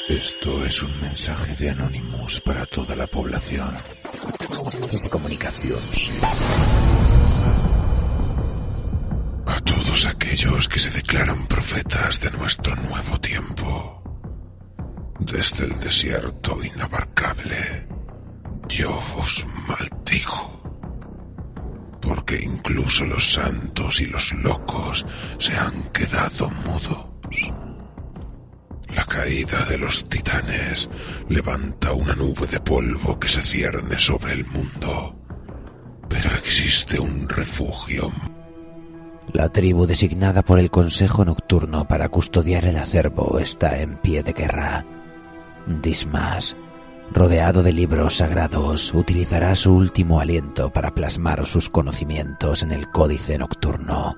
Esto es un mensaje de Anonymous para toda la población. De comunicación. A todos aquellos que se declaran profetas de nuestro nuevo tiempo. Desde el desierto inabarcable, yo os maldigo. Porque incluso los santos y los locos se han quedado mudos. La caída de los titanes levanta una nube de polvo que se cierne sobre el mundo. Pero existe un refugio. La tribu designada por el Consejo Nocturno para custodiar el acervo está en pie de guerra. Dismas, rodeado de libros sagrados, utilizará su último aliento para plasmar sus conocimientos en el Códice Nocturno,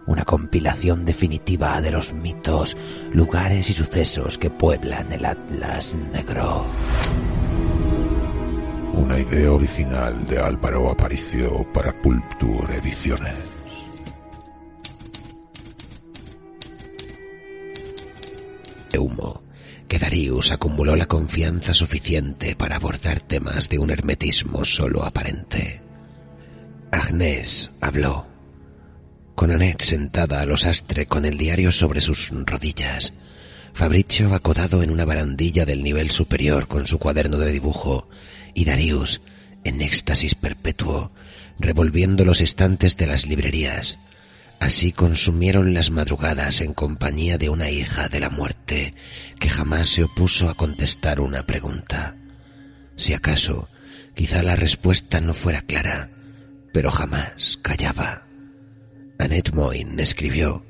una compilación definitiva de los mitos, lugares y sucesos que pueblan el Atlas Negro. Una idea original de Álvaro Aparicio para Pulpture Ediciones. Humo, que Darius acumuló la confianza suficiente para abordar temas de un hermetismo solo aparente. Agnès habló. Con Annette sentada a los astre con el diario sobre sus rodillas, Fabrizio acodado en una barandilla del nivel superior con su cuaderno de dibujo, y Darius, en éxtasis perpetuo, revolviendo los estantes de las librerías. Así consumieron las madrugadas en compañía de una hija de la muerte que jamás se opuso a contestar una pregunta. Si acaso, quizá la respuesta no fuera clara, pero jamás callaba. Annette Moyne escribió,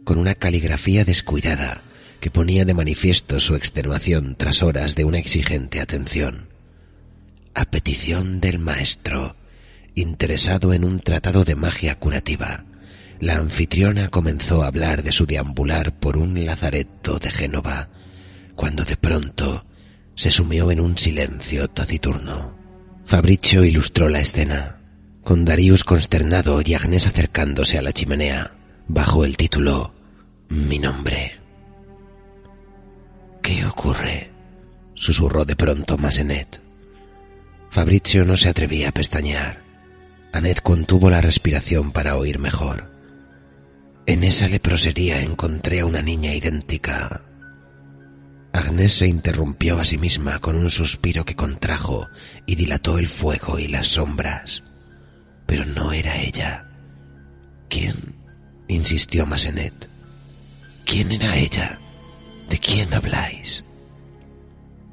con una caligrafía descuidada que ponía de manifiesto su extenuación tras horas de una exigente atención. A petición del maestro, interesado en un tratado de magia curativa, la anfitriona comenzó a hablar de su deambular por un lazareto de Génova, cuando de pronto se sumió en un silencio taciturno. Fabrizio ilustró la escena, con Darius consternado y Agnès acercándose a la chimenea, bajo el título «Mi nombre». «¿Qué ocurre?», susurró de pronto Massenet. Fabrizio no se atrevía a pestañear. Annette contuvo la respiración para oír mejor. «En esa leprosería encontré a una niña idéntica». Agnès se interrumpió a sí misma con un suspiro que contrajo y dilató el fuego y las sombras. Pero no era ella. ¿Quién?, insistió Massenet. ¿Quién era ella? ¿De quién habláis?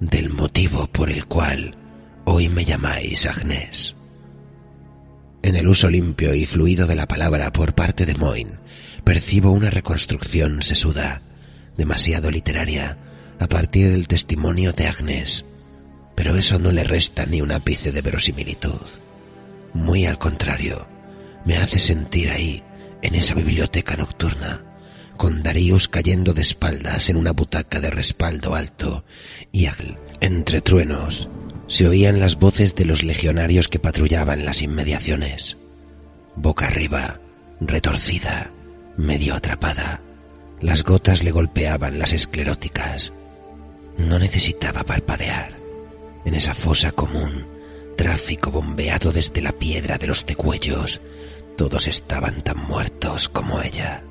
Del motivo por el cual hoy me llamáis Agnès. En el uso limpio y fluido de la palabra por parte de Moyne, percibo una reconstrucción sesuda, demasiado literaria, a partir del testimonio de Agnès, pero eso no le resta ni un ápice de verosimilitud. Muy al contrario, me hace sentir ahí, en esa biblioteca nocturna, con Darius cayendo de espaldas en una butaca de respaldo alto, y entre truenos se oían las voces de los legionarios que patrullaban las inmediaciones. Boca arriba, retorcida, medio atrapada, las gotas le golpeaban las escleróticas. No necesitaba parpadear. En esa fosa común, tráfico bombeado desde la piedra de los tecuellos, todos estaban tan muertos como ella.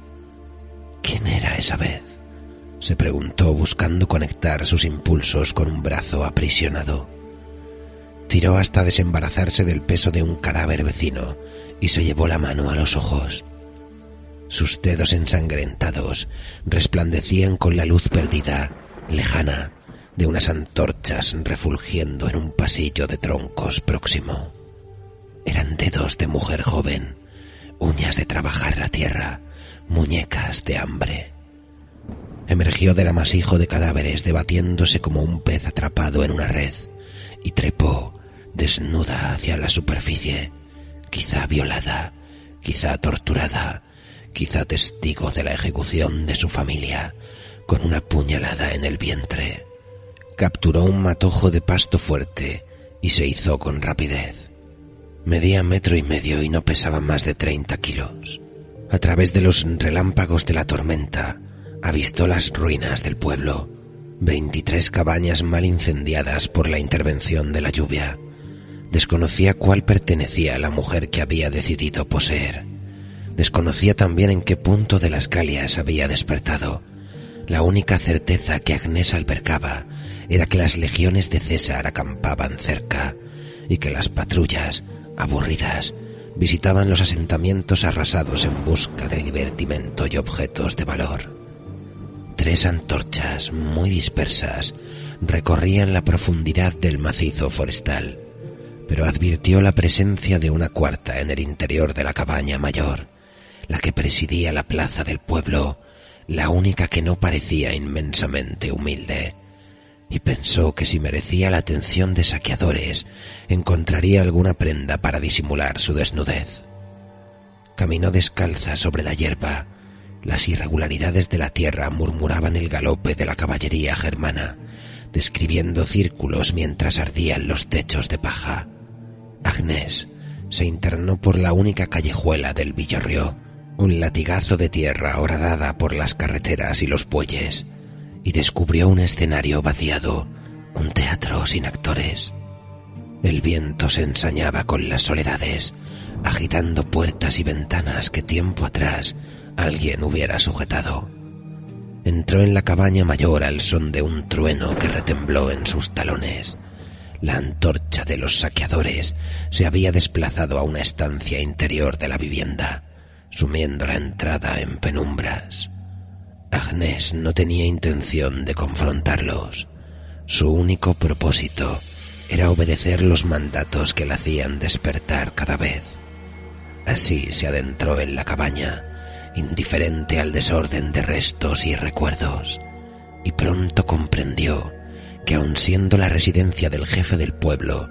¿Quién era esa vez?, se preguntó buscando conectar sus impulsos con un brazo aprisionado. Tiró hasta desembarazarse del peso de un cadáver vecino y se llevó la mano a los ojos. Sus dedos ensangrentados resplandecían con la luz perdida, lejana, de unas antorchas refulgiendo en un pasillo de troncos próximo. Eran dedos de mujer joven, uñas de trabajar la tierra, muñecas de hambre. Emergió del amasijo de cadáveres debatiéndose como un pez atrapado en una red y trepó, desnuda hacia la superficie, quizá violada, quizá torturada, quizá testigo de la ejecución de su familia, con una puñalada en el vientre. Capturó un matojo de pasto fuerte y se izó con rapidez. Medía 1,5 metros y no pesaba más de 30 kilos. A través de los relámpagos de la tormenta, avistó las ruinas del pueblo, 23 cabañas mal incendiadas por la intervención de la lluvia. Desconocía cuál pertenecía a la mujer que había decidido poseer. Desconocía también en qué punto de las Calias había despertado. La única certeza que Agnès albergaba era que las legiones de César acampaban cerca y que las patrullas, aburridas, visitaban los asentamientos arrasados en busca de divertimento y objetos de valor. 3 antorchas muy dispersas recorrían la profundidad del macizo forestal, pero advirtió la presencia de una cuarta en el interior de la cabaña mayor, la que presidía la plaza del pueblo, la única que no parecía inmensamente humilde, y pensó que si merecía la atención de saqueadores, encontraría alguna prenda para disimular su desnudez. Caminó descalza sobre la hierba. Las irregularidades de la tierra murmuraban el galope de la caballería germana, describiendo círculos mientras ardían los techos de paja. Agnès se internó por la única callejuela del Villarrió, un latigazo de tierra horadada por las carreteras y los bueyes, y descubrió un escenario vaciado, un teatro sin actores. El viento se ensañaba con las soledades, agitando puertas y ventanas que tiempo atrás alguien hubiera sujetado. Entró en la cabaña mayor al son de un trueno que retembló en sus talones. La antorcha de los saqueadores se había desplazado a una estancia interior de la vivienda, sumiendo la entrada en penumbras. Agnès no tenía intención de confrontarlos. Su único propósito era obedecer los mandatos que la hacían despertar cada vez. Así se adentró en la cabaña, indiferente al desorden de restos y recuerdos, y pronto comprendió que aun siendo la residencia del jefe del pueblo,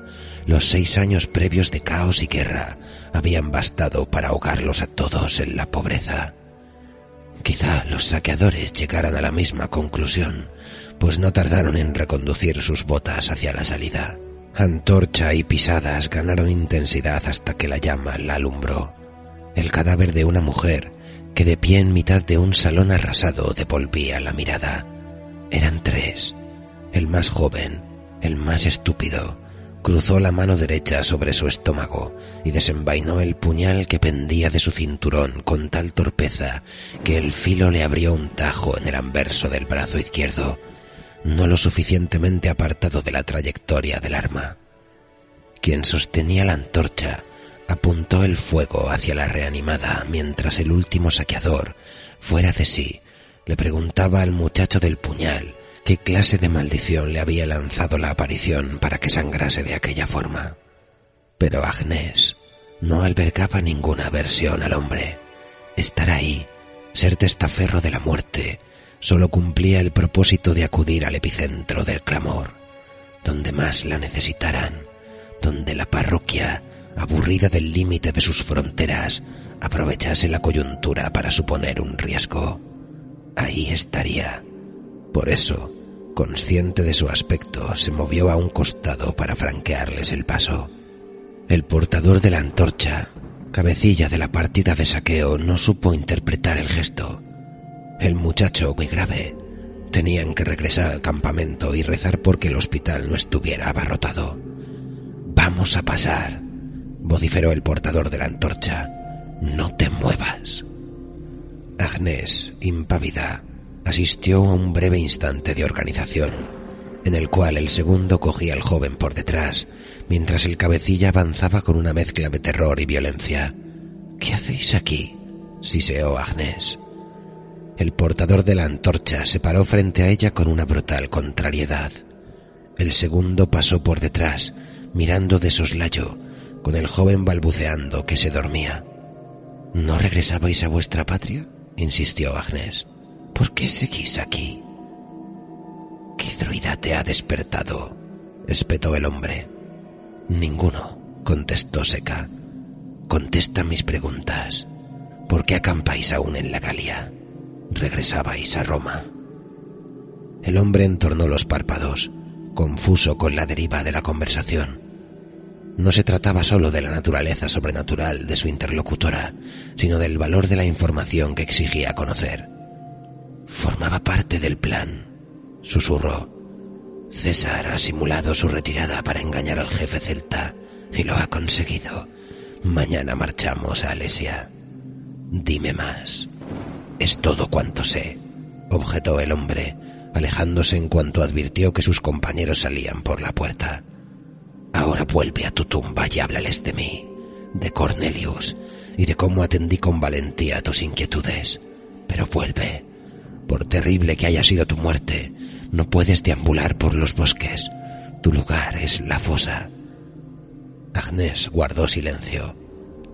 los 6 años previos de caos y guerra habían bastado para ahogarlos a todos en la pobreza. Quizá los saqueadores llegaran a la misma conclusión, pues no tardaron en reconducir sus botas hacia la salida. Antorcha y pisadas ganaron intensidad hasta que la llama la alumbró. El cadáver de una mujer que de pie en mitad de un salón arrasado devolvía la mirada. Eran 3. El más joven, el más estúpido, cruzó la mano derecha sobre su estómago y desenvainó el puñal que pendía de su cinturón con tal torpeza que el filo le abrió un tajo en el anverso del brazo izquierdo, no lo suficientemente apartado de la trayectoria del arma. Quien sostenía la antorcha apuntó el fuego hacia la reanimada mientras el último saqueador, fuera de sí, le preguntaba al muchacho del puñal qué clase de maldición le había lanzado la aparición para que sangrase de aquella forma. Pero Agnès no albergaba ninguna aversión al hombre. Estar ahí, ser testaferro de la muerte, solo cumplía el propósito de acudir al epicentro del clamor, donde más la necesitaran, donde la parroquia, aburrida del límite de sus fronteras, aprovechase la coyuntura para suponer un riesgo. Ahí estaría. Por eso, consciente de su aspecto, se movió a un costado para franquearles el paso. El portador de la antorcha, cabecilla de la partida de saqueo, no supo interpretar el gesto. El muchacho, muy grave, tenían que regresar al campamento y rezar porque el hospital no estuviera abarrotado. «Vamos a pasar», vociferó el portador de la antorcha. «No te muevas». Agnès, impávida, asistió a un breve instante de organización, en el cual el segundo cogía al joven por detrás, mientras el cabecilla avanzaba con una mezcla de terror y violencia. «¿Qué hacéis aquí?», siseó Agnès. El portador de la antorcha se paró frente a ella con una brutal contrariedad. El segundo pasó por detrás, mirando de soslayo, con el joven balbuceando que se dormía. «¿No regresabais a vuestra patria?», insistió Agnès. «¿Por qué seguís aquí?» «¿Qué druida te ha despertado?», espetó el hombre. «Ninguno», contestó seca. «Contesta mis preguntas. ¿Por qué acampáis aún en la Galia? ¿Regresabais a Roma?» El hombre entornó los párpados, confuso con la deriva de la conversación. No se trataba solo de la naturaleza sobrenatural de su interlocutora, sino del valor de la información que exigía conocer. «Formaba parte del plan», susurró. César ha simulado su retirada para engañar al jefe celta y lo ha conseguido. Mañana marchamos a Alesia. Dime más. Es todo cuanto sé, objetó el hombre, alejándose en cuanto advirtió que sus compañeros salían por la puerta. Ahora vuelve a tu tumba y háblales de mí, de Cornelius y de cómo atendí con valentía a tus inquietudes. Pero vuelve. Por terrible que haya sido tu muerte, no puedes deambular por los bosques. Tu lugar es la fosa. Agnès guardó silencio.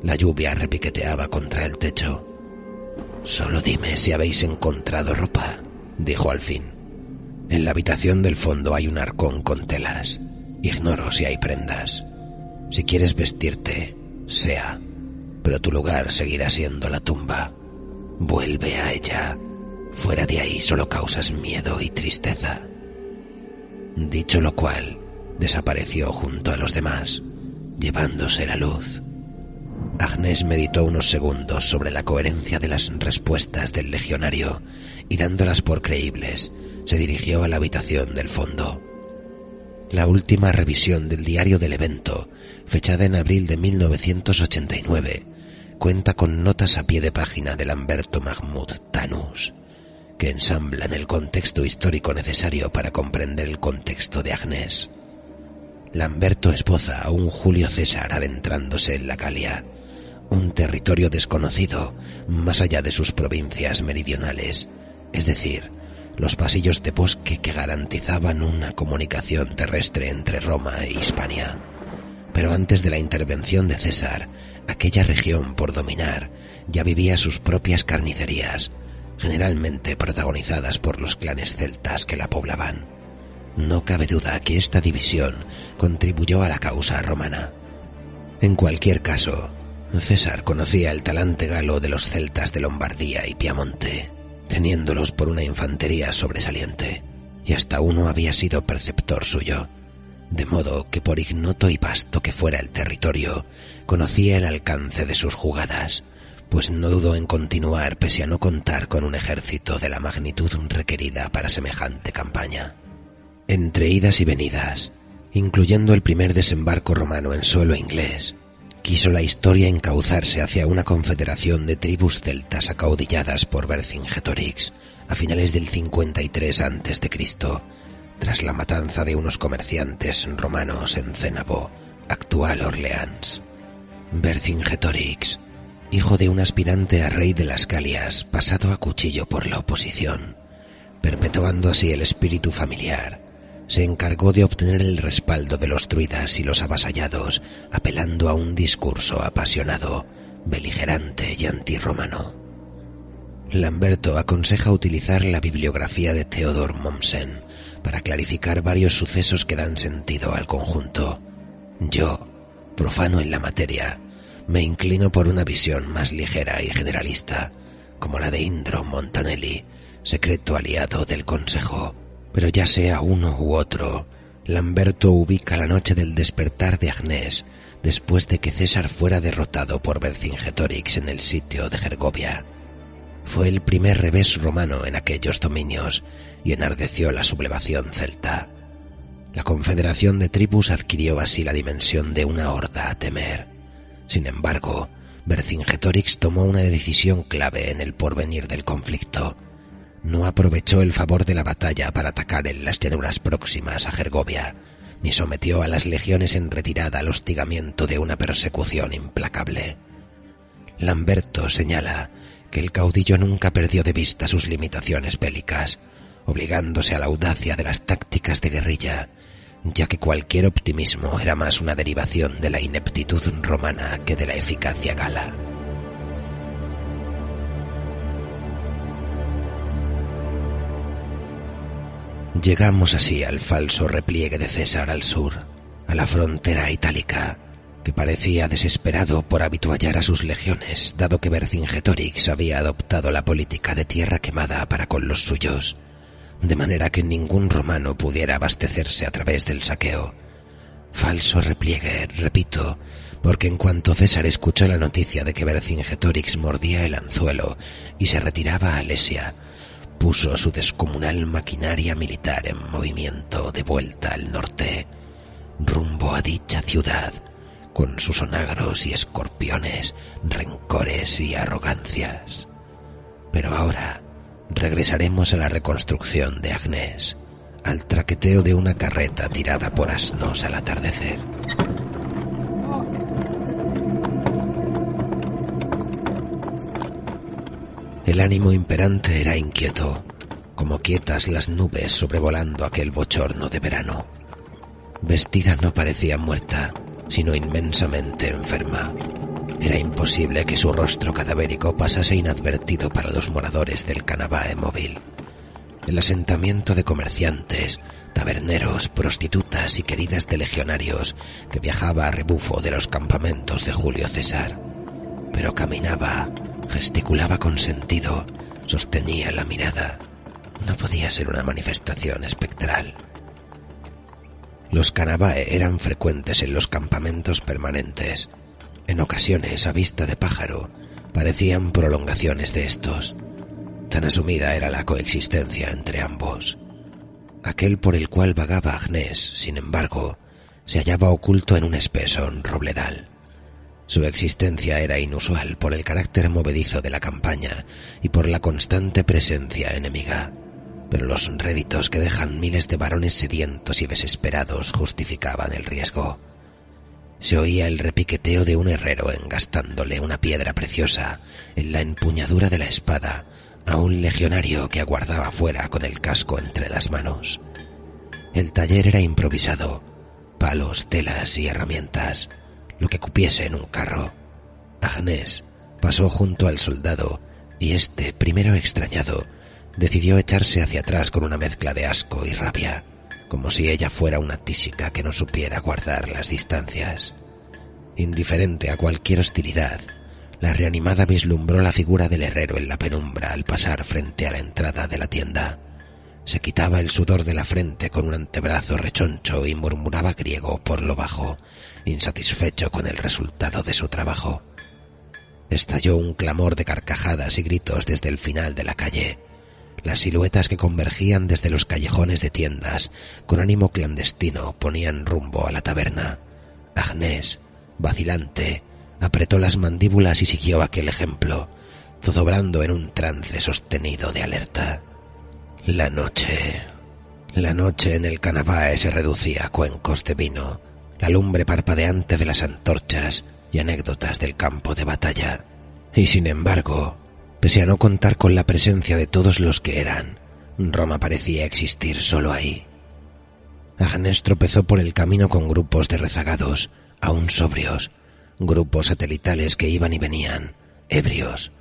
La lluvia repiqueteaba contra el techo. Solo dime si habéis encontrado ropa, dijo al fin. En la habitación del fondo hay un arcón con telas. Ignoro si hay prendas. Si quieres vestirte, sea, pero tu lugar seguirá siendo la tumba. Vuelve a ella. Fuera de ahí solo causas miedo y tristeza. Dicho lo cual, desapareció junto a los demás, llevándose la luz. Agnès meditó unos segundos sobre la coherencia de las respuestas del legionario y, dándolas por creíbles, se dirigió a la habitación del fondo. La última revisión del diario del evento, fechada en abril de 1989, cuenta con notas a pie de página de Lamberto Mahmoud Tanús, que ensamblan el contexto histórico necesario para comprender el contexto de Agnès. Lamberto esboza a un Julio César adentrándose en la Galia, un territorio desconocido más allá de sus provincias meridionales, es decir, los pasillos de bosque que garantizaban una comunicación terrestre entre Roma e Hispania. Pero antes de la intervención de César, aquella región por dominar ya vivía sus propias carnicerías, generalmente protagonizadas por los clanes celtas que la poblaban. No cabe duda que esta división contribuyó a la causa romana. En cualquier caso, César conocía el talante galo de los celtas de Lombardía y Piamonte, teniéndolos por una infantería sobresaliente, y hasta uno había sido preceptor suyo, de modo que por ignoto y vasto que fuera el territorio, conocía el alcance de sus jugadas, pues no dudó en continuar pese a no contar con un ejército de la magnitud requerida para semejante campaña. Entre idas y venidas, incluyendo el primer desembarco romano en suelo inglés, quiso la historia encauzarse hacia una confederación de tribus celtas acaudilladas por Vercingetorix a finales del 53 a.C., tras la matanza de unos comerciantes romanos en Cénabo, actual Orleans. Vercingetorix, hijo de un aspirante a rey de las Galias pasado a cuchillo por la oposición, perpetuando así el espíritu familiar, se encargó de obtener el respaldo de los druidas y los avasallados, apelando a un discurso apasionado, beligerante y antirromano. Lamberto aconseja utilizar la bibliografía de Theodor Mommsen para clarificar varios sucesos que dan sentido al conjunto. Yo, profano en la materia, me inclino por una visión más ligera y generalista, como la de Indro Montanelli, secreto aliado del Consejo. Pero ya sea uno u otro, Lamberto ubica la noche del despertar de Agnès después de que César fuera derrotado por Vercingetorix en el sitio de Gergovia. Fue el primer revés romano en aquellos dominios y enardeció la sublevación celta. La confederación de tribus adquirió así la dimensión de una horda a temer. Sin embargo, Vercingetorix tomó una decisión clave en el porvenir del conflicto. No aprovechó el favor de la batalla para atacar en las llanuras próximas a Gergovia, ni sometió a las legiones en retirada al hostigamiento de una persecución implacable. Lamberto señala que el caudillo nunca perdió de vista sus limitaciones bélicas, obligándose a la audacia de las tácticas de guerrilla, ya que cualquier optimismo era más una derivación de la ineptitud romana que de la eficacia gala. Llegamos así al falso repliegue de César al sur, a la frontera itálica, que parecía desesperado por habituallar a sus legiones, dado que Vercingetorix había adoptado la política de tierra quemada para con los suyos, de manera que ningún romano pudiera abastecerse a través del saqueo. Falso repliegue, repito, porque en cuanto César escuchó la noticia de que Vercingetorix mordía el anzuelo y se retiraba a Alesia, puso su descomunal maquinaria militar en movimiento de vuelta al norte, rumbo a dicha ciudad, con sus onagros y escorpiones, rencores y arrogancias. Pero ahora regresaremos a la reconstrucción de Agnès, al traqueteo de una carreta tirada por asnos al atardecer. El ánimo imperante era inquieto, como quietas las nubes sobrevolando aquel bochorno de verano. Vestida no parecía muerta, sino inmensamente enferma. Era imposible que su rostro cadavérico pasase inadvertido para los moradores del Canavae móvil. El asentamiento de comerciantes, taberneros, prostitutas y queridas de legionarios que viajaba a rebufo de los campamentos de Julio César. Pero caminaba, gesticulaba con sentido, sostenía la mirada. No podía ser una manifestación espectral. Los Canavae eran frecuentes en los campamentos permanentes. En ocasiones, a vista de pájaro, parecían prolongaciones de estos. Tan asumida era la coexistencia entre ambos. Aquel por el cual vagaba Agnès, sin embargo, se hallaba oculto en un espeso robledal. Su existencia era inusual por el carácter movedizo de la campaña y por la constante presencia enemiga, pero los réditos que dejan miles de varones sedientos y desesperados justificaban el riesgo. Se oía el repiqueteo de un herrero engastándole una piedra preciosa en la empuñadura de la espada a un legionario que aguardaba fuera con el casco entre las manos. El taller era improvisado, palos, telas y herramientas, lo que cupiese en un carro. Agnès pasó junto al soldado y este, primero extrañado, decidió echarse hacia atrás con una mezcla de asco y rabia, como si ella fuera una tísica que no supiera guardar las distancias. Indiferente a cualquier hostilidad, la reanimada vislumbró la figura del herrero en la penumbra al pasar frente a la entrada de la tienda. Se quitaba el sudor de la frente con un antebrazo rechoncho y murmuraba griego por lo bajo, insatisfecho con el resultado de su trabajo. Estalló un clamor de carcajadas y gritos desde el final de la calle. Las siluetas que convergían desde los callejones de tiendas, con ánimo clandestino, ponían rumbo a la taberna. Agnès, vacilante, apretó las mandíbulas y siguió aquel ejemplo, zozobrando en un trance sostenido de alerta. La noche en el Canavae se reducía a cuencos de vino, la lumbre parpadeante de las antorchas y anécdotas del campo de batalla. Y sin embargo, pese a no contar con la presencia de todos los que eran, Roma parecía existir solo ahí. Agnès tropezó por el camino con grupos de rezagados, aún sobrios, grupos satelitales que iban y venían, ebrios,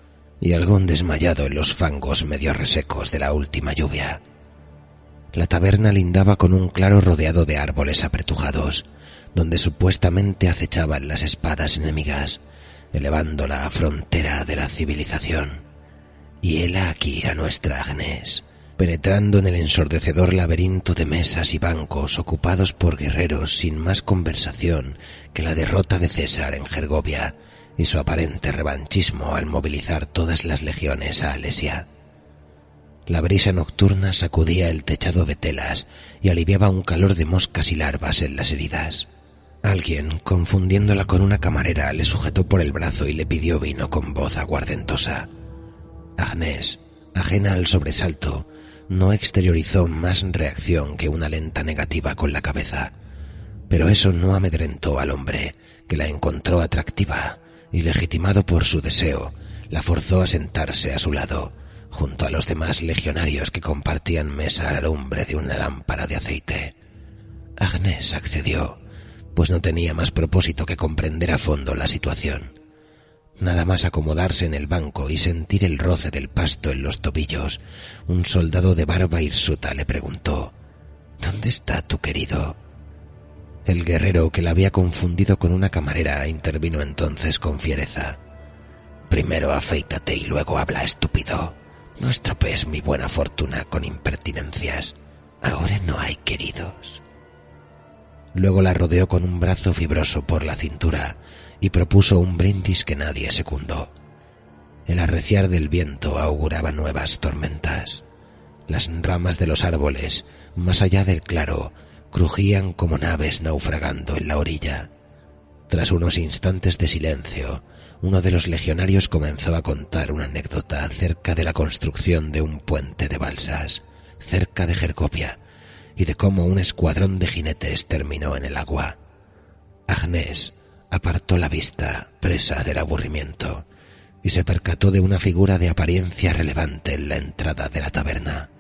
y algún desmayado en los fangos medio resecos de la última lluvia. La taberna lindaba con un claro rodeado de árboles apretujados, donde supuestamente acechaban las espadas enemigas, elevando la frontera de la civilización. Y hela aquí a nuestra Agnès, penetrando en el ensordecedor laberinto de mesas y bancos ocupados por guerreros sin más conversación que la derrota de César en Gergovia y su aparente revanchismo al movilizar todas las legiones a Alesia. La brisa nocturna sacudía el techado de telas y aliviaba un calor de moscas y larvas en las heridas. Alguien, confundiéndola con una camarera, le sujetó por el brazo y le pidió vino con voz aguardentosa. Agnès, ajena al sobresalto, no exteriorizó más reacción que una lenta negativa con la cabeza, pero eso no amedrentó al hombre, que la encontró atractiva y, legitimado por su deseo, la forzó a sentarse a su lado, junto a los demás legionarios que compartían mesa a la lumbre de una lámpara de aceite. Agnès accedió, pues no tenía más propósito que comprender a fondo la situación. Nada más acomodarse en el banco y sentir el roce del pasto en los tobillos, un soldado de barba hirsuta le preguntó: «¿Dónde está tu querido?». El guerrero, que la había confundido con una camarera, intervino entonces con fiereza: «Primero afeítate y luego habla, estúpido. No estropees mi buena fortuna con impertinencias. Ahora no hay queridos». Luego la rodeó con un brazo fibroso por la cintura y propuso un brindis que nadie secundó. El arreciar del viento auguraba nuevas tormentas. Las ramas de los árboles, más allá del claro, crujían como naves naufragando en la orilla. Tras unos instantes de silencio, uno de los legionarios comenzó a contar una anécdota acerca de la construcción de un puente de balsas, cerca de Gercopia, y de cómo un escuadrón de jinetes terminó en el agua. Agnès apartó la vista, presa del aburrimiento, y se percató de una figura de apariencia relevante en la entrada de la taberna.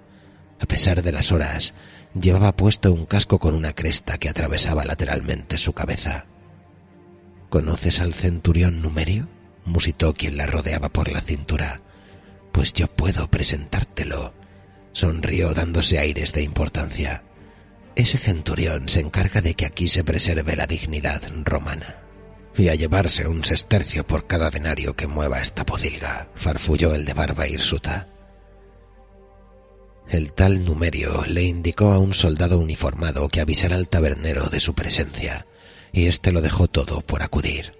A pesar de las horas, llevaba puesto un casco con una cresta que atravesaba lateralmente su cabeza. —¿Conoces al centurión Numerio? —musitó quien la rodeaba por la cintura. —Pues yo puedo presentártelo. Sonrió dándose aires de importancia. Ese centurión se encarga de que aquí se preserve la dignidad romana. Y a llevarse un sestercio por cada denario que mueva esta pocilga, farfulló el de barba hirsuta. El tal Numerio le indicó a un soldado uniformado que avisara al tabernero de su presencia, y éste lo dejó todo por acudir.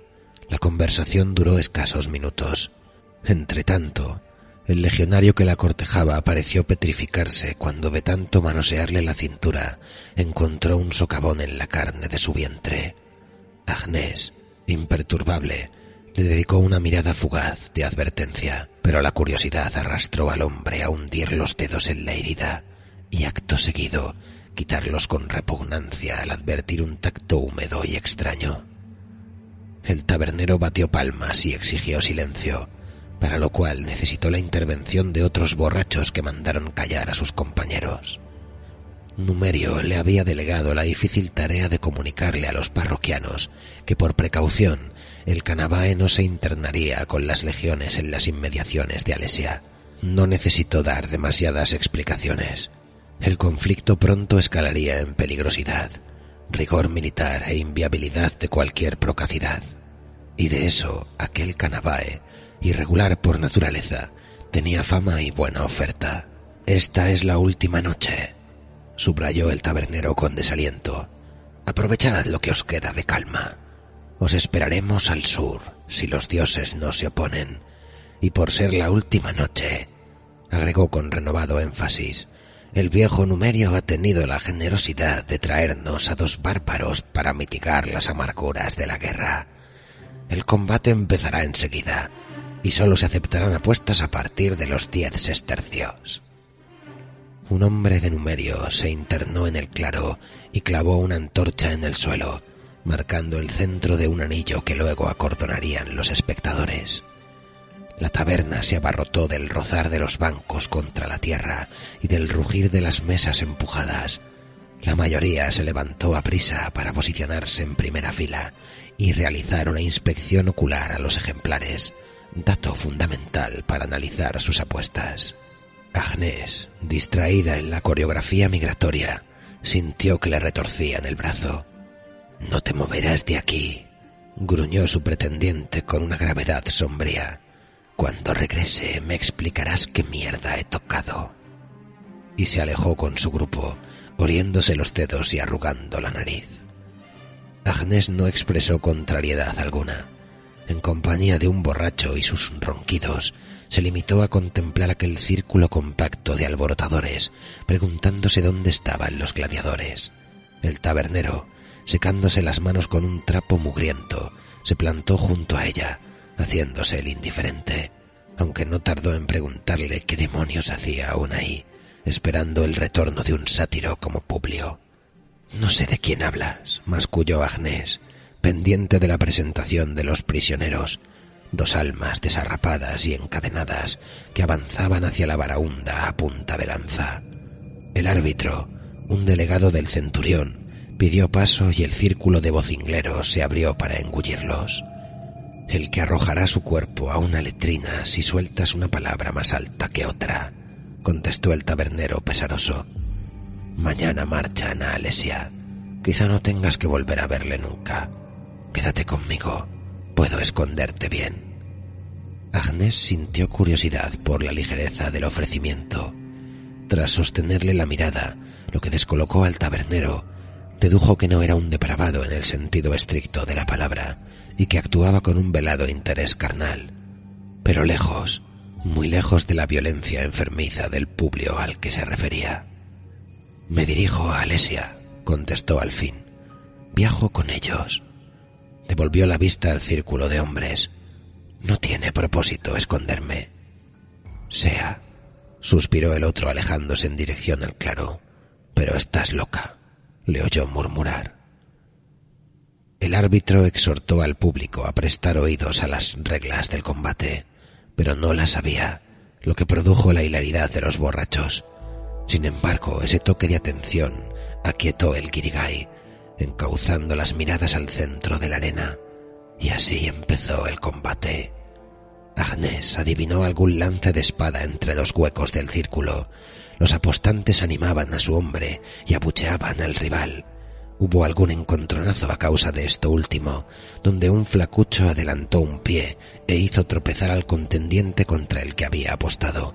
La conversación duró escasos minutos. Entretanto, el legionario que la cortejaba pareció petrificarse cuando de tanto manosearle la cintura encontró un socavón en la carne de su vientre. Agnès, imperturbable, le dedicó una mirada fugaz de advertencia, pero la curiosidad arrastró al hombre a hundir los dedos en la herida y acto seguido quitarlos con repugnancia al advertir un tacto húmedo y extraño. El tabernero batió palmas y exigió silencio, para lo cual necesitó la intervención de otros borrachos que mandaron callar a sus compañeros. Numerio le había delegado la difícil tarea de comunicarle a los parroquianos que por precaución el Cannavae no se internaría con las legiones en las inmediaciones de Alesia. No necesitó dar demasiadas explicaciones. El conflicto pronto escalaría en peligrosidad, rigor militar e inviabilidad de cualquier procacidad. Y de eso aquel Cannavae, irregular por naturaleza, tenía fama y buena oferta. «Esta es la última noche», subrayó el tabernero con desaliento. «Aprovechad lo que os queda de calma. Os esperaremos al sur, si los dioses no se oponen. Y por ser la última noche», agregó con renovado énfasis, «el viejo Numerio ha tenido la generosidad de traernos a 2 bárbaros para mitigar las amarguras de la guerra. El combate empezará enseguida, y solo se aceptarán apuestas a partir de los 10 sestercios». Un hombre de Numerio se internó en el claro y clavó una antorcha en el suelo, marcando el centro de un anillo que luego acordonarían los espectadores. La taberna se abarrotó del rozar de los bancos contra la tierra y del rugir de las mesas empujadas. La mayoría se levantó aprisa para posicionarse en primera fila y realizar una inspección ocular a los ejemplares, dato fundamental para analizar sus apuestas. Agnès, distraída en la coreografía migratoria, sintió que le retorcían el brazo. «No te moverás de aquí», gruñó su pretendiente con una gravedad sombría. «Cuando regrese me explicarás qué mierda he tocado». Y se alejó con su grupo, oliéndose los dedos y arrugando la nariz. Agnès no expresó contrariedad alguna. En compañía de un borracho y sus ronquidos, se limitó a contemplar aquel círculo compacto de alborotadores, preguntándose dónde estaban los gladiadores. El tabernero, secándose las manos con un trapo mugriento, se plantó junto a ella, haciéndose el indiferente, aunque no tardó en preguntarle qué demonios hacía aún ahí, esperando el retorno de un sátiro como Publio. «No sé de quién hablas», masculló Agnès, pendiente de la presentación de los prisioneros, 2 almas desarrapadas y encadenadas que avanzaban hacia la baraúnda a punta de lanza. El árbitro, un delegado del centurión, pidió paso y el círculo de vocingleros se abrió para engullirlos. «El que arrojará su cuerpo a una letrina si sueltas una palabra más alta que otra», contestó el tabernero pesaroso. «Mañana marchan a Alesia. Quizá no tengas que volver a verle nunca. Quédate conmigo. Puedo esconderte bien». Agnès sintió curiosidad por la ligereza del ofrecimiento. Tras sostenerle la mirada, lo que descolocó al tabernero, dedujo que no era un depravado en el sentido estricto de la palabra y que actuaba con un velado interés carnal. Pero lejos, muy lejos de la violencia enfermiza del Publio al que se refería. «Me dirijo a Alesia», contestó al fin. «Viajo con ellos». Devolvió la vista al círculo de hombres. «No tiene propósito esconderme». «Sea», suspiró el otro alejándose en dirección al claro. «Pero estás loca», le oyó murmurar. El árbitro exhortó al público a prestar oídos a las reglas del combate, pero no las sabía, lo que produjo la hilaridad de los borrachos. Sin embargo, ese toque de atención aquietó el guirigay, encauzando las miradas al centro de la arena, y así empezó el combate. Agnès adivinó algún lance de espada entre los huecos del círculo. Los apostantes animaban a su hombre y abucheaban al rival. Hubo algún encontronazo a causa de esto último, donde un flacucho adelantó un pie e hizo tropezar al contendiente contra el que había apostado.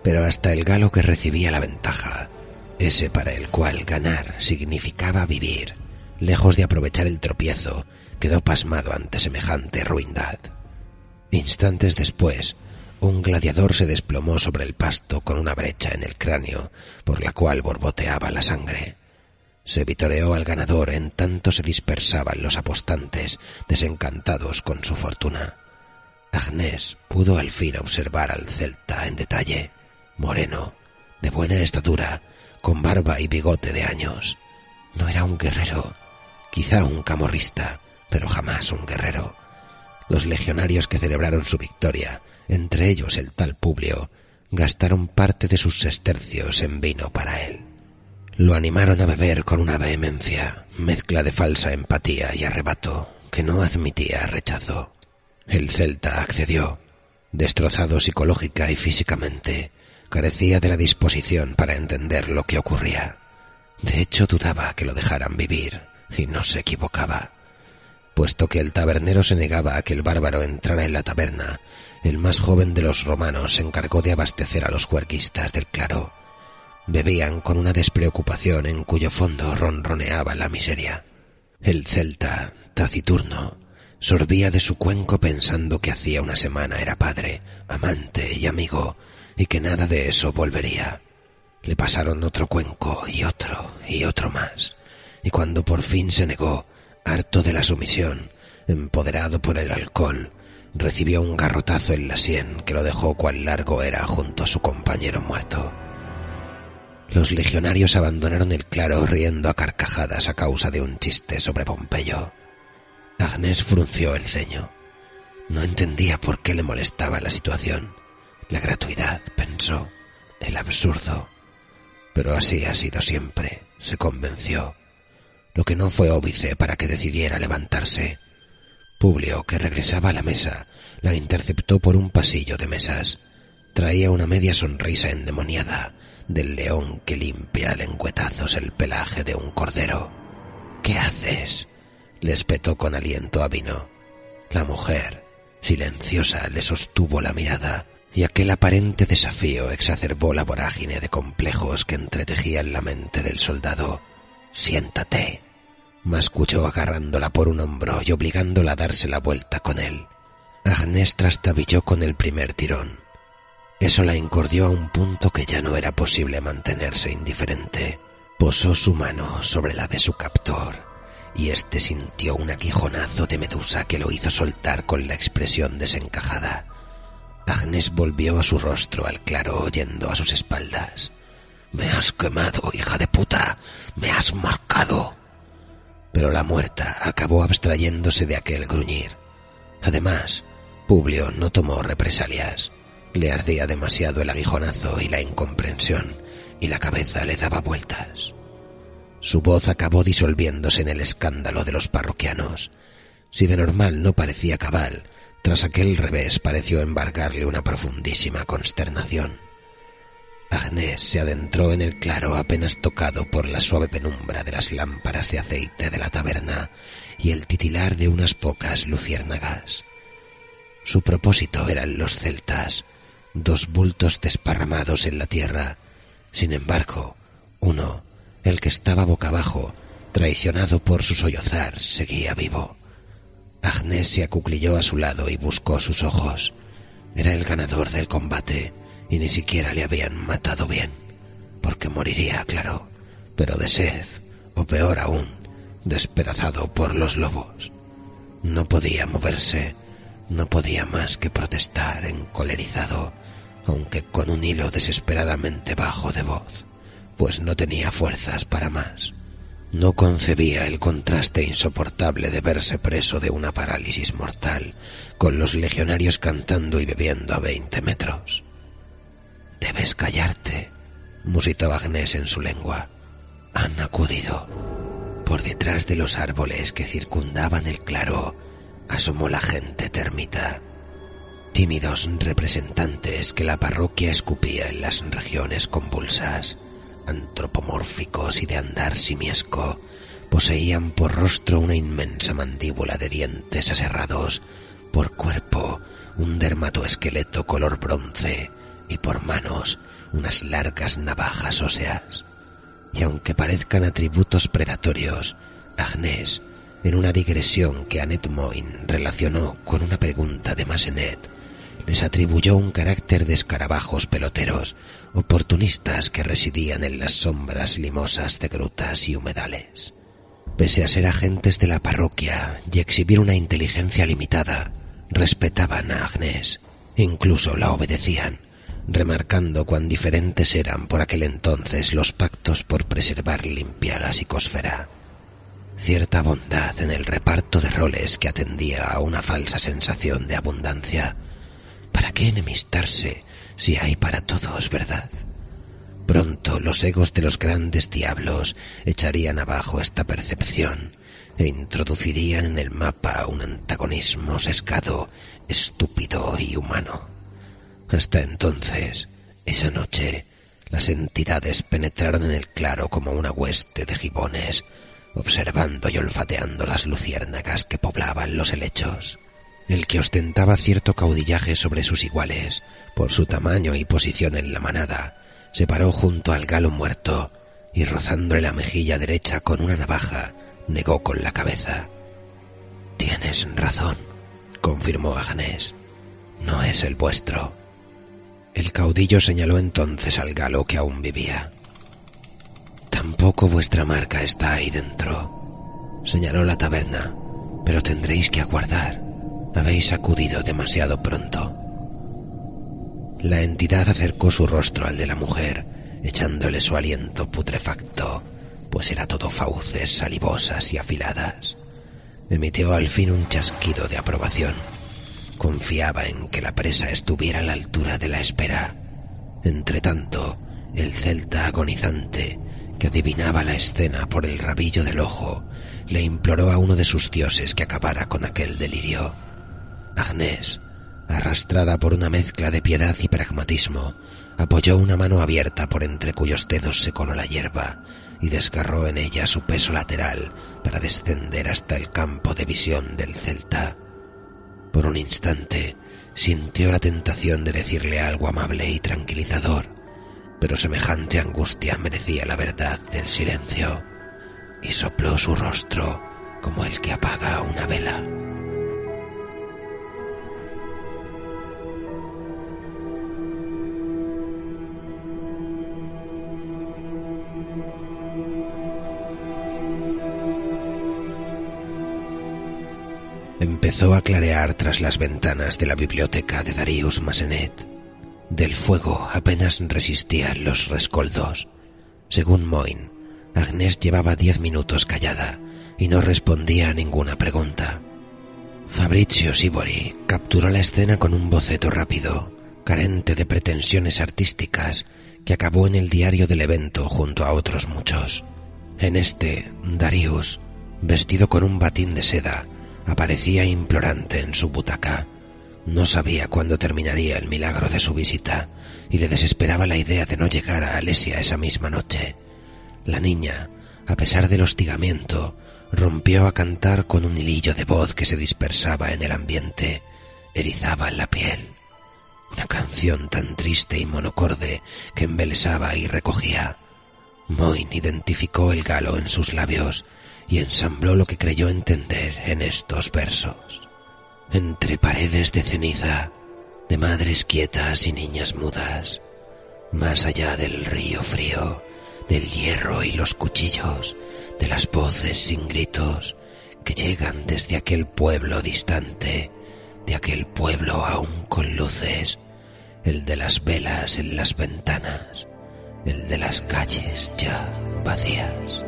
Pero hasta el galo que recibía la ventaja, ese para el cual ganar significaba vivir, lejos de aprovechar el tropiezo, quedó pasmado ante semejante ruindad. Instantes después, un gladiador se desplomó sobre el pasto con una brecha en el cráneo, por la cual borboteaba la sangre. Se vitoreó al ganador en tanto se dispersaban los apostantes, desencantados con su fortuna. Agnès pudo al fin observar al celta en detalle, moreno, de buena estatura, con barba y bigote de años. No era un guerrero, quizá un camorrista, pero jamás un guerrero. Los legionarios que celebraron su victoria, entre ellos el tal Publio, gastaron parte de sus sestercios en vino para él. Lo animaron a beber con una vehemencia, mezcla de falsa empatía y arrebato, que no admitía rechazo. El celta accedió. Destrozado psicológica y físicamente, carecía de la disposición para entender lo que ocurría. De hecho, dudaba que lo dejaran vivir, y no se equivocaba. Puesto que el tabernero se negaba a que el bárbaro entrara en la taberna, el más joven de los romanos se encargó de abastecer a los juerguistas del claro. Bebían con una despreocupación en cuyo fondo ronroneaba la miseria. El celta, taciturno, sorbía de su cuenco pensando que hacía una semana era padre, amante y amigo, y que nada de eso volvería. Le pasaron otro cuenco y otro más, y cuando por fin se negó, harto de la sumisión, empoderado por el alcohol, recibió un garrotazo en la sien que lo dejó cual largo era junto a su compañero muerto. Los legionarios abandonaron el claro riendo a carcajadas a causa de un chiste sobre Pompeyo. Agnès frunció el ceño. No entendía por qué le molestaba la situación. La gratuidad, pensó, el absurdo. Pero así ha sido siempre, se convenció. Lo que no fue óbice para que decidiera levantarse. Publio, que regresaba a la mesa, la interceptó por un pasillo de mesas. Traía una media sonrisa endemoniada, del león que limpia a lengüetazos el pelaje de un cordero. «¿Qué haces?», le espetó con aliento avino. La mujer, silenciosa, le sostuvo la mirada, y aquel aparente desafío exacerbó la vorágine de complejos que entretejían la mente del soldado. «Siéntate», masculló agarrándola por un hombro y obligándola a darse la vuelta con él. Agnès trastabilló con el primer tirón. Eso la encordió a un punto que ya no era posible mantenerse indiferente. Posó su mano sobre la de su captor, y éste sintió un aguijonazo de medusa que lo hizo soltar con la expresión desencajada. Agnès volvió a su rostro al claro oyendo a sus espaldas. «Me has quemado, hija de puta, me has marcado». Pero la muerta acabó abstrayéndose de aquel gruñir. Además, Publio no tomó represalias. Le ardía demasiado el aguijonazo y la incomprensión, y la cabeza le daba vueltas. Su voz acabó disolviéndose en el escándalo de los parroquianos. Si de normal no parecía cabal, tras aquel revés pareció embargarle una profundísima consternación. Agnès se adentró en el claro apenas tocado por la suave penumbra de las lámparas de aceite de la taberna y el titilar de unas pocas luciérnagas. Su propósito eran los celtas, dos bultos desparramados en la tierra. Sin embargo, uno, el que estaba boca abajo, traicionado por su sollozar, seguía vivo. Agnès se acuclilló a su lado y buscó sus ojos. Era el ganador del combate y ni siquiera le habían matado bien, porque moriría, claro, pero de sed, o peor aún, despedazado por los lobos. No podía moverse, no podía más que protestar encolerizado, aunque con un hilo desesperadamente bajo de voz, pues no tenía fuerzas para más. No concebía el contraste insoportable de verse preso de una parálisis mortal, con los legionarios cantando y bebiendo a 20 metros. «Debes callarte», musitó Agnès en su lengua. «Han acudido». Por detrás de los árboles que circundaban el claro, asomó la gente termita. Tímidos representantes que la parroquia escupía en las regiones convulsas, antropomórficos y de andar simiesco, poseían por rostro una inmensa mandíbula de dientes aserrados, por cuerpo un dermatoesqueleto color bronce y por manos unas largas navajas óseas. Y aunque parezcan atributos predatorios, Agnès, en una digresión que Annette Moyne relacionó con una pregunta de Massenet, les atribuyó un carácter de escarabajos peloteros, oportunistas que residían en las sombras limosas de grutas y humedales. Pese a ser agentes de la parroquia y exhibir una inteligencia limitada, respetaban a Agnès, incluso la obedecían, remarcando cuán diferentes eran por aquel entonces los pactos por preservar limpia la psicosfera. Cierta bondad en el reparto de roles que atendía a una falsa sensación de abundancia. ¿Para qué enemistarse si hay para todos, verdad? Pronto los egos de los grandes diablos echarían abajo esta percepción e introducirían en el mapa un antagonismo sesgado, estúpido y humano. Hasta entonces, esa noche, las entidades penetraron en el claro como una hueste de gibones, observando y olfateando las luciérnagas que poblaban los helechos. El que ostentaba cierto caudillaje sobre sus iguales, por su tamaño y posición en la manada, se paró junto al galo muerto y rozándole la mejilla derecha con una navaja, negó con la cabeza. «Tienes razón», confirmó Agnès. «No es el vuestro». El caudillo señaló entonces al galo que aún vivía. «Tampoco vuestra marca está ahí dentro», señaló la taberna, «pero tendréis que aguardar. Habéis acudido demasiado pronto». La entidad acercó su rostro al de la mujer, echándole su aliento putrefacto, pues era todo fauces salivosas y afiladas. Emitió al fin un chasquido de aprobación. Confiaba en que la presa estuviera a la altura de la espera. Entretanto, el celta agonizante, que adivinaba la escena por el rabillo del ojo, le imploró a uno de sus dioses que acabara con aquel delirio. Agnès, arrastrada por una mezcla de piedad y pragmatismo, apoyó una mano abierta por entre cuyos dedos se coló la hierba y desgarró en ella su peso lateral para descender hasta el campo de visión del celta. Por un instante sintió la tentación de decirle algo amable y tranquilizador, pero semejante angustia merecía la verdad del silencio, y sopló su rostro como el que apaga una vela. Empezó a clarear tras las ventanas de la biblioteca de Darius Massenet. Del fuego apenas resistían los rescoldos. Según Moyne, Agnès llevaba 10 minutos callada y no respondía a ninguna pregunta. Fabrizio Sibori capturó la escena con un boceto rápido, carente de pretensiones artísticas, que acabó en el diario del evento junto a otros muchos. En este, Darius, vestido con un batín de seda, aparecía implorante en su butaca. No sabía cuándo terminaría el milagro de su visita y le desesperaba la idea de no llegar a Alesia esa misma noche. La niña, a pesar del hostigamiento, rompió a cantar con un hilillo de voz que se dispersaba en el ambiente, erizaba la piel. Una canción tan triste y monocorde que embelesaba y recogía. Moyne identificó el galo en sus labios y ensambló lo que creyó entender en estos versos. Entre paredes de ceniza, de madres quietas y niñas mudas, más allá del río frío, del hierro y los cuchillos, de las voces sin gritos que llegan desde aquel pueblo distante, de aquel pueblo aún con luces, el de las velas en las ventanas, el de las calles ya vacías.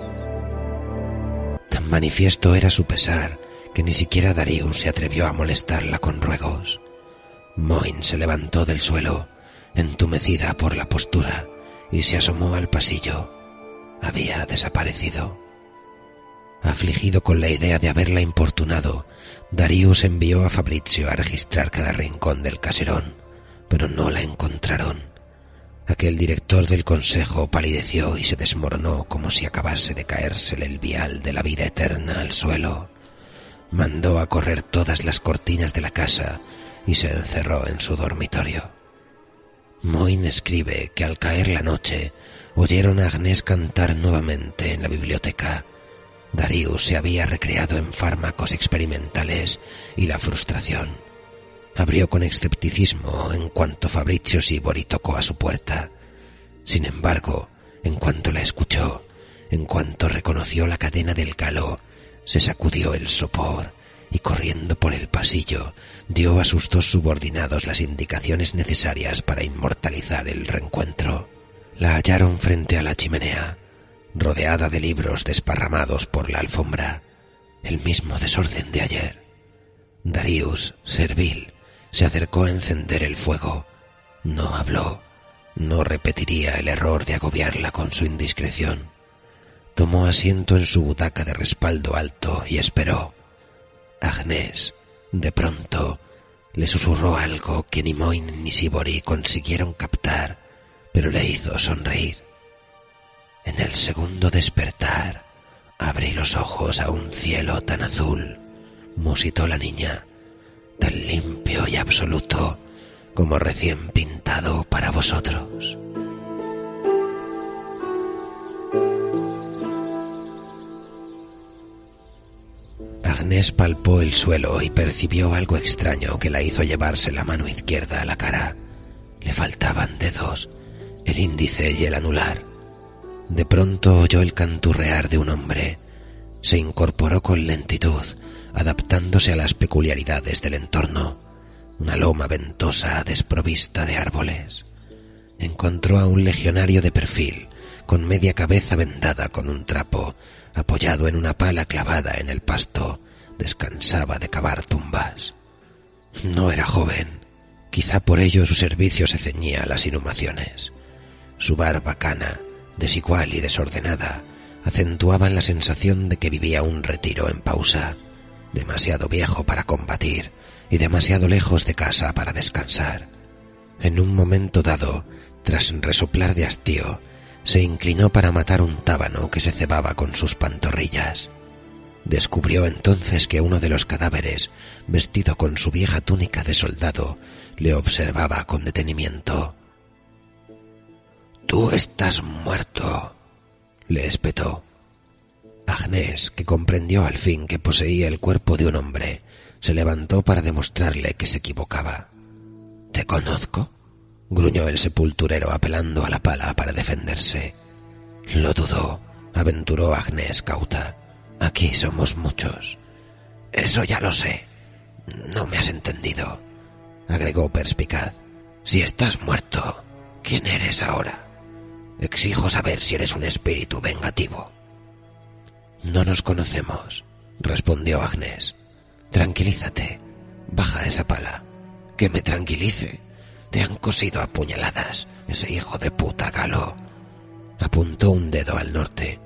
Tan manifiesto era su pesar que ni siquiera Darius se atrevió a molestarla con ruegos. Moin se levantó del suelo, entumecida por la postura, y se asomó al pasillo. Había desaparecido. Afligido con la idea de haberla importunado, Darius envió a Fabrizio a registrar cada rincón del caserón, pero no la encontraron. Aquel director del consejo palideció y se desmoronó como si acabase de caérsele el vial de la vida eterna al suelo. Mandó a correr todas las cortinas de la casa y se encerró en su dormitorio. Moin escribe que al caer la noche oyeron a Agnès cantar nuevamente en la biblioteca. Darius se había recreado en fármacos experimentales y la frustración. Abrió con escepticismo en cuanto Fabrizio Sibori tocó a su puerta. Sin embargo, en cuanto la escuchó, en cuanto reconoció la cadena del galo, se sacudió el sopor y corriendo por el pasillo dio a sus dos subordinados las indicaciones necesarias para inmortalizar el reencuentro. La hallaron frente a la chimenea, rodeada de libros desparramados por la alfombra, el mismo desorden de ayer. Darius, servil, se acercó a encender el fuego. No habló, no repetiría el error de agobiarla con su indiscreción. Tomó asiento en su butaca de respaldo alto y esperó. Agnès, de pronto, le susurró algo que ni Moin ni Sibori consiguieron captar, pero le hizo sonreír. En el segundo despertar, abrí los ojos a un cielo tan azul, musitó la niña, tan limpio y absoluto como recién pintado para vosotros. Agnès palpó el suelo y percibió algo extraño que la hizo llevarse la mano izquierda a la cara. Le faltaban dedos, el índice y el anular. De pronto oyó el canturrear de un hombre. Se incorporó con lentitud, adaptándose a las peculiaridades del entorno. Una loma ventosa desprovista de árboles. Encontró a un legionario de perfil, con media cabeza vendada con un trapo, apoyado en una pala clavada en el pasto. Descansaba de cavar tumbas. No era joven, quizá por ello su servicio se ceñía a las inhumaciones. Su barba cana, desigual y desordenada, acentuaban la sensación de que vivía un retiro en pausa, demasiado viejo para combatir y demasiado lejos de casa para descansar. En un momento dado, tras resoplar de hastío, se inclinó para matar un tábano que se cebaba con sus pantorrillas. Descubrió entonces que uno de los cadáveres, vestido con su vieja túnica de soldado, le observaba con detenimiento. «Tú estás muerto», le espetó. Agnès, que comprendió al fin que poseía el cuerpo de un hombre, se levantó para demostrarle que se equivocaba. «¿Te conozco?», gruñó el sepulturero apelando a la pala para defenderse. «Lo dudó», aventuró Agnès cauta. «Aquí somos muchos». «Eso ya lo sé. No me has entendido», agregó perspicaz. «Si estás muerto, ¿quién eres ahora? Exijo saber si eres un espíritu vengativo». «No nos conocemos», respondió Agnès. «Tranquilízate. Baja esa pala». «Que me tranquilice. Te han cosido a puñaladas, ese hijo de puta Galo». Apuntó un dedo al norte.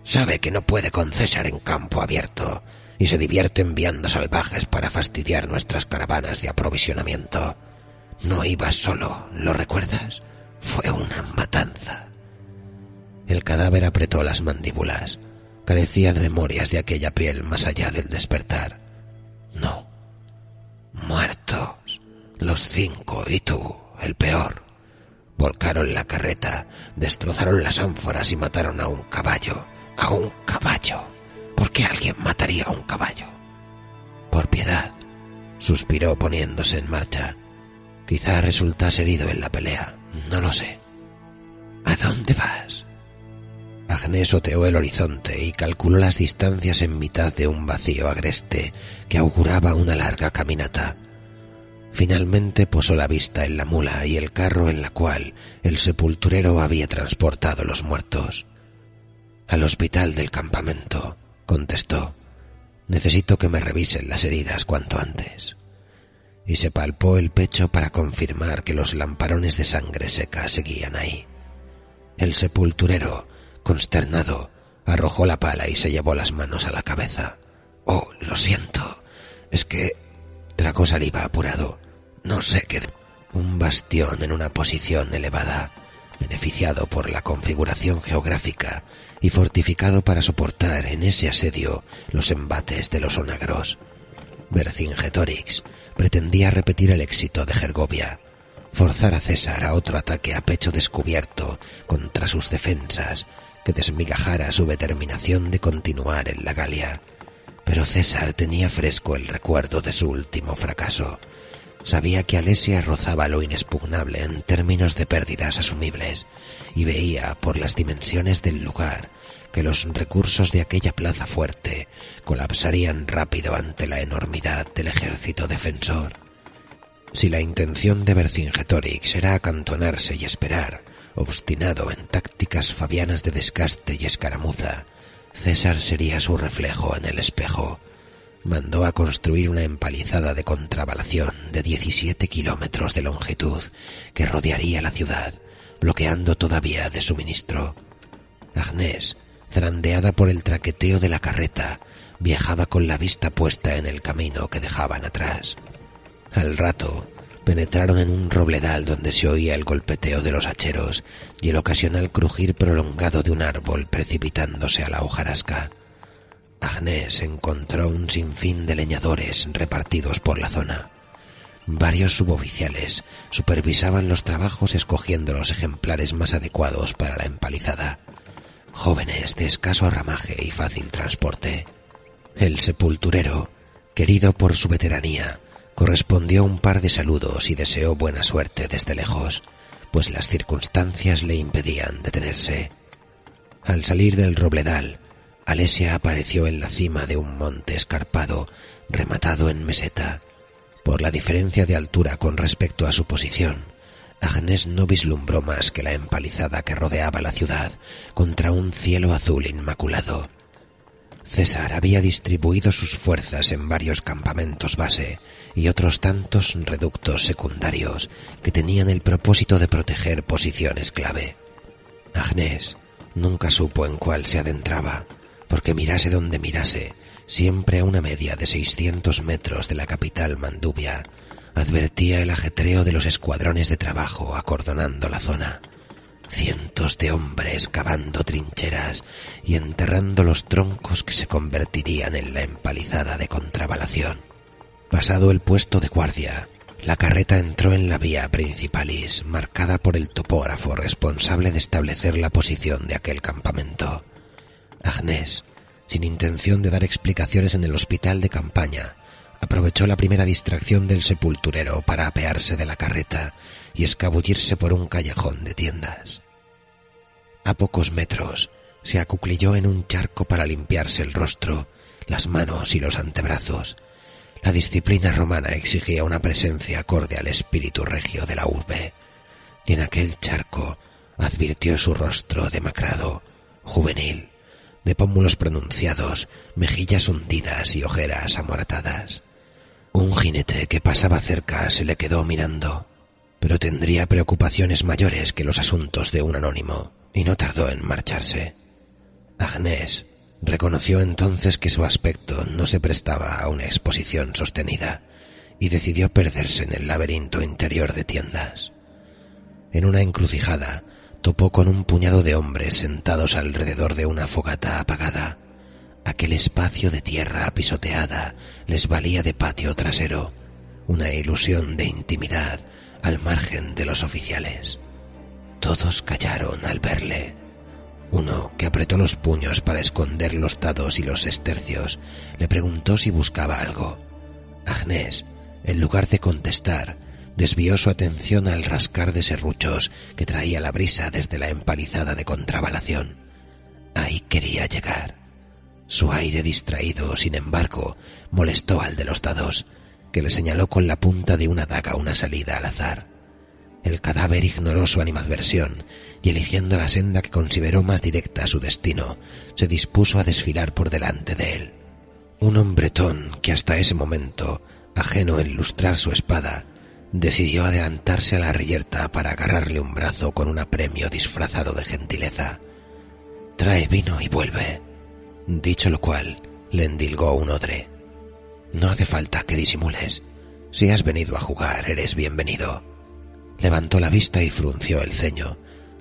«Sabe que no puede con César en campo abierto y se divierte enviando salvajes para fastidiar nuestras caravanas de aprovisionamiento. No ibas solo, ¿lo recuerdas? Fue una matanza». El cadáver apretó las mandíbulas. Carecía de memorias de aquella piel más allá del despertar. «No. Muertos. Los 5 y tú, el peor. Volcaron la carreta, destrozaron las ánforas y mataron a un caballo. ¡A un caballo! ¿Por qué alguien mataría a un caballo?» «Por piedad», suspiró poniéndose en marcha. Quizá resultas herido en la pelea, no lo sé. ¿A dónde vas? Agnès oteó el horizonte y calculó las distancias en mitad de un vacío agreste que auguraba una larga caminata. Finalmente posó la vista en la mula y el carro en la cual el sepulturero había transportado los muertos. «Al hospital del campamento», contestó. «Necesito que me revisen las heridas cuanto antes». Y se palpó el pecho para confirmar que los lamparones de sangre seca seguían ahí. El sepulturero, consternado, arrojó la pala y se llevó las manos a la cabeza. «Oh, lo siento. Es que...» tragó saliva apurado. «No sé qué...» Un bastión en una posición elevada, beneficiado por la configuración geográfica y fortificado para soportar en ese asedio los embates de los onagros. Vercingetorix pretendía repetir el éxito de Gergovia, forzar a César a otro ataque a pecho descubierto contra sus defensas que desmigajara su determinación de continuar en la Galia. Pero César tenía fresco el recuerdo de su último fracaso. Sabía que Alesia rozaba lo inexpugnable en términos de pérdidas asumibles y veía por las dimensiones del lugar que los recursos de aquella plaza fuerte colapsarían rápido ante la enormidad del ejército defensor. Si la intención de Vercingetorix era acantonarse y esperar, obstinado en tácticas fabianas de desgaste y escaramuza, César sería su reflejo en el espejo. Mandó a construir una empalizada de contravalación de 17 kilómetros de longitud que rodearía la ciudad, bloqueando todavía de suministro. Agnès, zarandeada por el traqueteo de la carreta, viajaba con la vista puesta en el camino que dejaban atrás. Al rato, penetraron en un robledal donde se oía el golpeteo de los hacheros y el ocasional crujir prolongado de un árbol precipitándose a la hojarasca. Agnès encontró un sinfín de leñadores repartidos por la zona. Varios suboficiales supervisaban los trabajos escogiendo los ejemplares más adecuados para la empalizada. Jóvenes de escaso ramaje y fácil transporte. El sepulturero, querido por su veteranía, correspondió un par de saludos y deseó buena suerte desde lejos, pues las circunstancias le impedían detenerse. Al salir del robledal, Alesia apareció en la cima de un monte escarpado, rematado en meseta. Por la diferencia de altura con respecto a su posición, Agnès no vislumbró más que la empalizada que rodeaba la ciudad contra un cielo azul inmaculado. César había distribuido sus fuerzas en varios campamentos base y otros tantos reductos secundarios que tenían el propósito de proteger posiciones clave. Agnès nunca supo en cuál se adentraba, porque mirase donde mirase, siempre a una media de 600 metros de la capital Manduvia, advertía el ajetreo de los escuadrones de trabajo acordonando la zona. Cientos de hombres cavando trincheras y enterrando los troncos que se convertirían en la empalizada de contravalación. Pasado el puesto de guardia, la carreta entró en la vía principalis, marcada por el topógrafo responsable de establecer la posición de aquel campamento. Agnès, sin intención de dar explicaciones en el hospital de campaña, aprovechó la primera distracción del sepulturero para apearse de la carreta y escabullirse por un callejón de tiendas. A pocos metros se acuclilló en un charco para limpiarse el rostro, las manos y los antebrazos. La disciplina romana exigía una presencia acorde al espíritu regio de la urbe, y en aquel charco advirtió su rostro demacrado, juvenil, de pómulos pronunciados, mejillas hundidas y ojeras amoratadas. Un jinete que pasaba cerca se le quedó mirando, pero tendría preocupaciones mayores que los asuntos de un anónimo, y no tardó en marcharse. Agnès reconoció entonces que su aspecto no se prestaba a una exposición sostenida, y decidió perderse en el laberinto interior de tiendas. En una encrucijada, topó con un puñado de hombres sentados alrededor de una fogata apagada. Aquel espacio de tierra pisoteada les valía de patio trasero, una ilusión de intimidad al margen de los oficiales. Todos callaron al verle. Uno, que apretó los puños para esconder los dados y los sestercios, le preguntó si buscaba algo. Agnès, en lugar de contestar, desvió su atención al rascar de serruchos que traía la brisa desde la empalizada de contravalación. Ahí quería llegar. Su aire distraído, sin embargo, molestó al de los dados, que le señaló con la punta de una daga una salida al azar. El cadáver ignoró su animadversión y, eligiendo la senda que consideró más directa a su destino, se dispuso a desfilar por delante de él. Un hombretón que hasta ese momento, ajeno en lustrar su espada, decidió adelantarse a la reyerta para agarrarle un brazo con un apremio disfrazado de gentileza. «Trae vino y vuelve», dicho lo cual, le endilgó un odre. «No hace falta que disimules. Si has venido a jugar, eres bienvenido». Levantó la vista y frunció el ceño,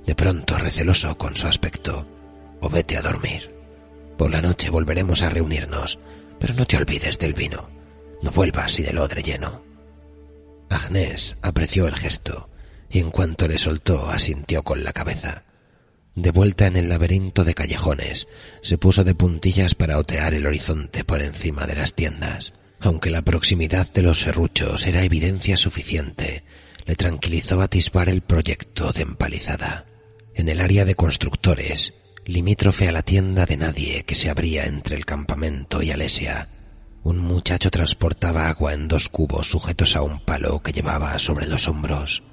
de pronto receloso con su aspecto. «O vete a dormir. Por la noche volveremos a reunirnos, pero no te olvides del vino. No vuelvas sin el odre lleno». Agnès apreció el gesto y en cuanto le soltó asintió con la cabeza. De vuelta en el laberinto de callejones, se puso de puntillas para otear el horizonte por encima de las tiendas. Aunque la proximidad de los serruchos era evidencia suficiente, le tranquilizó atisbar el proyecto de empalizada. En el área de constructores, limítrofe a la tienda de nadie que se abría entre el campamento y Alesia, un muchacho transportaba agua en 2 cubos sujetos a un palo que llevaba sobre los hombros.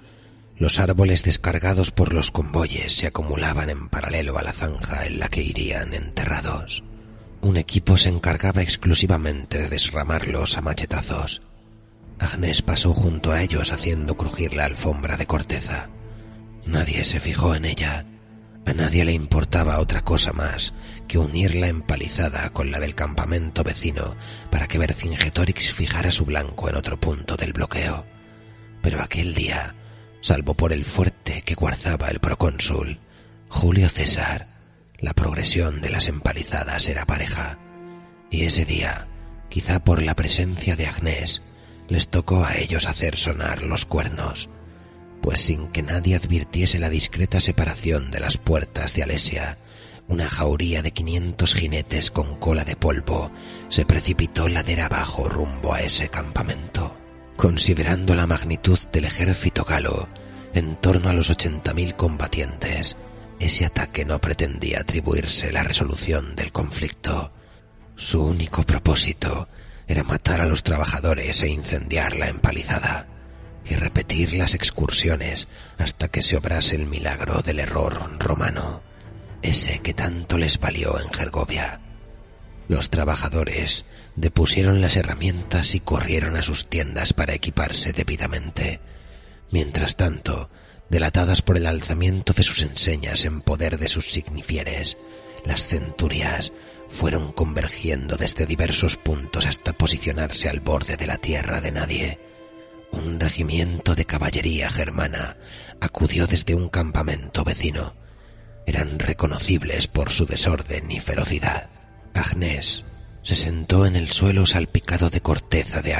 Los árboles descargados por los convoyes se acumulaban en paralelo a la zanja en la que irían enterrados. Un equipo se encargaba exclusivamente de desramarlos a machetazos. Agnès pasó junto a ellos haciendo crujir la alfombra de corteza. Nadie se fijó en ella. A nadie le importaba otra cosa más que unir la empalizada con la del campamento vecino para que Vercingetorix fijara su blanco en otro punto del bloqueo. Pero aquel día, salvo por el fuerte que guardaba el procónsul, Julio César, la progresión de las empalizadas era pareja. Y ese día, quizá por la presencia de Agnès, les tocó a ellos hacer sonar los cuernos, pues sin que nadie advirtiese la discreta separación de las puertas de Alesia, una jauría de 500 jinetes con cola de polvo se precipitó ladera abajo rumbo a ese campamento. Considerando la magnitud del ejército galo, en torno a los 80.000 combatientes, ese ataque no pretendía atribuirse la resolución del conflicto. Su único propósito era matar a los trabajadores e incendiar la empalizada, y repetir las excursiones hasta que se obrase el milagro del error romano, ese que tanto les valió en Gergovia. Los trabajadores depusieron las herramientas y corrieron a sus tiendas para equiparse debidamente. Mientras tanto, delatadas por el alzamiento de sus enseñas en poder de sus signifieres, las centurias fueron convergiendo desde diversos puntos hasta posicionarse al borde de la tierra de nadie. Un regimiento de caballería germana acudió desde un campamento vecino. Eran reconocibles por su desorden y ferocidad. Agnès se sentó en el suelo salpicado de corteza de